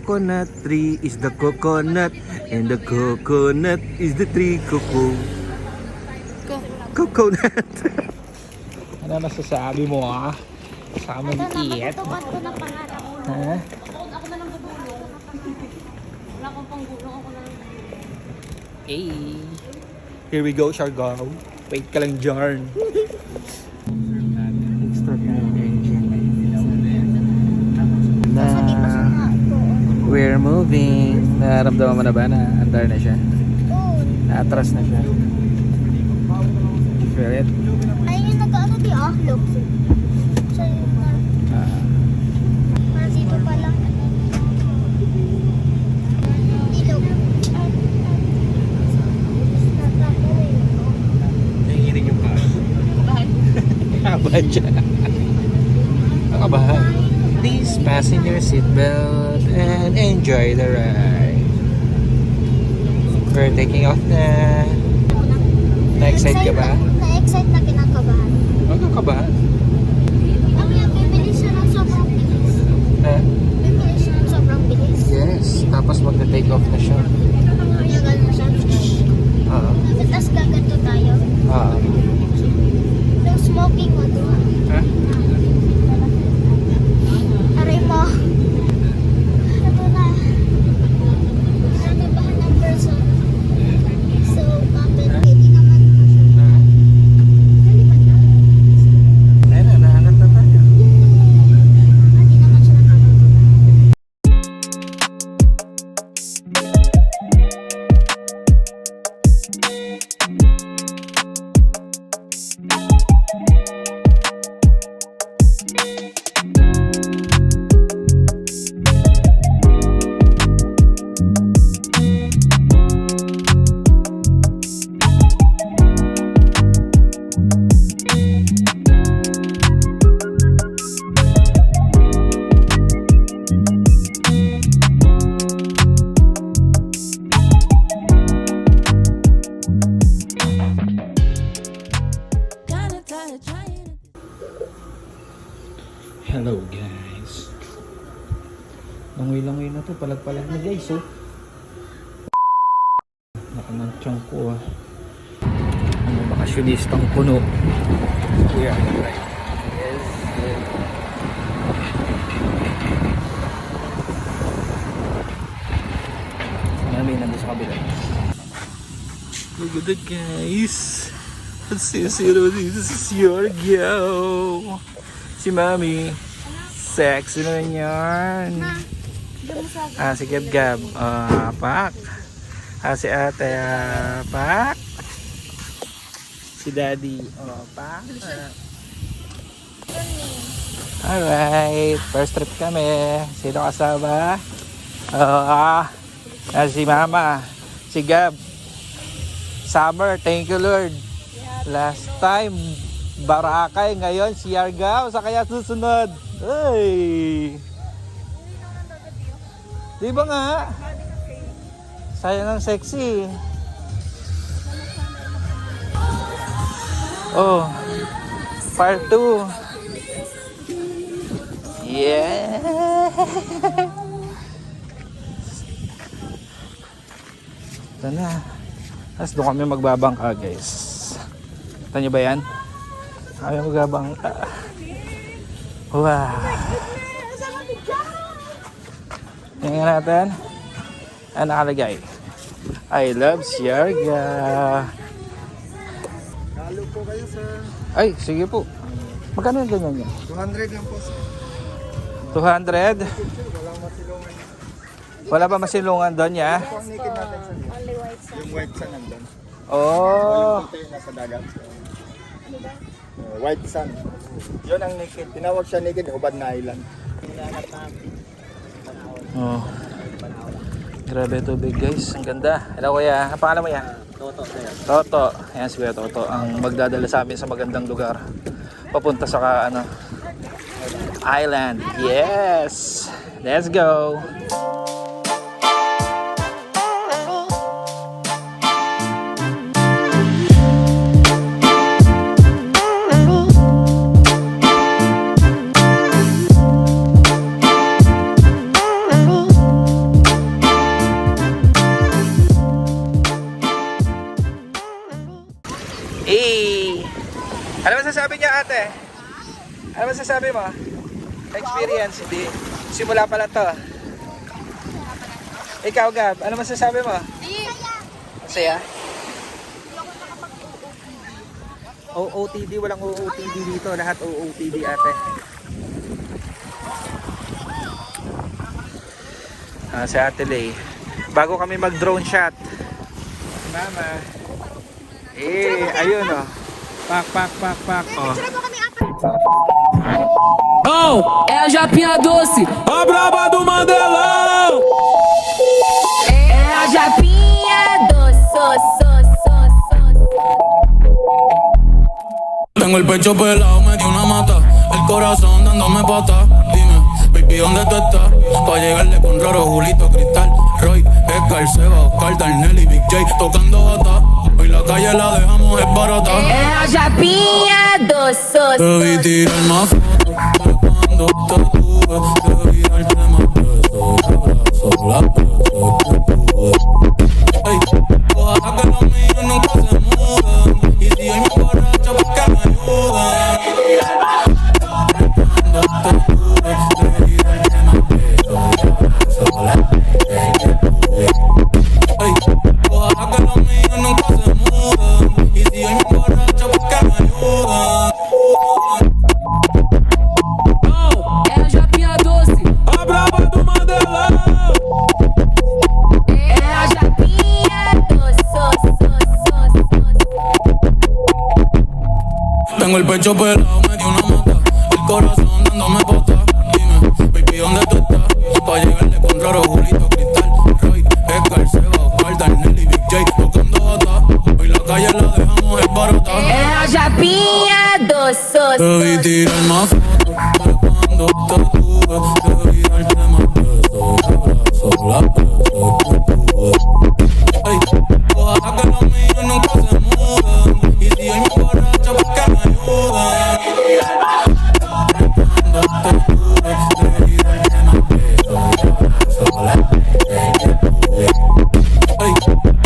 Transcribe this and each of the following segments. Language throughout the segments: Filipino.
coconut tree is the coconut, and the coconut is the tree coco. Coconut. Ano masasabi mo sa aming iit? Natutukan ko ng pangarap ko. Ha? Ako na lang gugulong. Wala akong panggulong. Ako na lang. Hey. Here we go, Siargao. Wait ka lang, Jarn. Start na yung engine. We're moving. Nararamdaman mo na ba na andar na siya? Oo. Atras na siya. Feel it? Ayun yung nag-ano di look. Siya yung parang dito pa lang. Ilog. Nanginginig yung paa. Kabahan siya. Nakabahan. Please fasten your seatbelt and enjoy the ride. We're taking off na. Na-excite ka ba? Na-excite na kinakabahan. Huwag kang kabahan. Ang yan, bibilis siya ng sobrang bilis. Ha? Bibilis siya ng sobrang bilis. Yes. Tapos magna-take off na siya. Yung gano'n siya. Oo. Tapos gaganto tayo. Oo. Yung smoking mo doon. Ha? Aray mo. Ito na. Nanabahan ng person. So, kapit. Hindi naman pa siya. Ha? Nalipat na. Ayun na, nahanap na tayo. Hindi naman siya nakakagawa. Hello guys. Langoy-langoy na to, palag-palag na guys Nakanantyang ko Ano, bakasyonistang puno. Kuya, right? Yes, yes. Mami, nandun sa kabila. Look at that guys. Let's see dito sa Siargao. Si Mami. Sexy na yan. Si Gab-Gab. Pak. Si Ate. Pak. Si Daddy. Pak. Alright. First trip kami. Sino kasama? Si Mama. Si Gab. Summer. Thank you Lord. Last time Barakay, ngayon Siargao sa kaya susunod. Ay! Di ba nga? Sayang ang sexy. Oh, part 2. Yeah! Ito na. Tapos doon kami magbabangka guys. Ito nyo ba yan? Kami magbabangka. Wow! Tingnan natin. Ano nakalagay? I love Siargao. Halo po kayo, sir. Ay, sige po. Magkano yung ganyan niya? 200 lang po, sir. 200? Walang masilungan. Wala ba masilungan doon ya? Ito ang naked natin, sir. Only white sand. Yung white sand nandun. Oh! Yung puti nasa dagat. White sand. Yun ang naked. Tinawag siya naked, Hubad na Island. Oh. Grabe tubig guys, ang ganda. Hello kuya, ang pangalan mo yan? Toto, sir. Toto. Ayan si Kuya Toto, ang magdadala sa amin sa magandang lugar. Papunta sa island. Yes! Let's go! masasabi niya, ate? Ano masasabi mo? Experience, hindi. Simula pa lang to. Ikaw, Gab, ano masasabi mo? Masaya? OOTD, walang OOTD dito. Lahat OOTD, ate. Si Ate Lay. Bago kami mag-drone shot. Mama. Ayun oh. Pak. Oh. Oh, é a Japinha Doce, a braba do Mandelão. É a Japinha doce. Tengo el pecho pelado, me dio una mata, el corazón dándome pata. Dime, baby, ¿dónde tú estás? Pa' llegarle con Roro, Julito, Cristal, Roy, Edgar, Seba, Oscar, Darnell y Big J tocando bata. Hoy la calle la dejamos esbarata. É a Japinha doce. Debí tirar más fotos, pero cuando te tuve, debí darte más besos, abrazos, las besos que tuve. Ey, ojalá que los míos nunca se muden, y si hay más borracho, pues que me ayuden. Cuando te tuve, debí darte más besos, abrazos, las besos que tuve. Ey, ojalá que los míos nunca se muden, y si hay más borracho, pues que me ayuden. É a Japinha Doce, a braba do Mandelão. É a Japinha doce. Tengo el pecho pelado, me dio una mata, el corazón dándome pata. Dime, baby, ¿dónde tú estás? Pa' llegarle con Roro, Julito, Cristal, Roy, Edgar, Seba, Oscar, Darnell y Big J tocando bata. Hoy la calle la dejamos esbarata. É a Japinha doce. Debí tirar más fotos, pero cuando te tuve, debí darte más besos, abrazos, las besos que tuve. Ey, ojalá que los míos nunca se muden, y si hay más borracho, pues que me ayuden. Cuando te tuve, debí darte más besos, abrazos, las besos que tuve. Ey,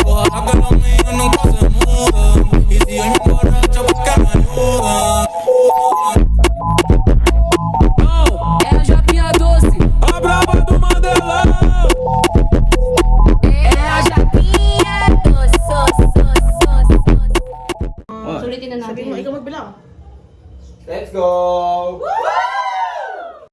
ojalá que los míos nunca se muden, y si hay más borracho, pues que me ayuden. É a Japinha Doce, a braba do Mandelão. É a Japinha doce. Sulitin na natin. Let's go!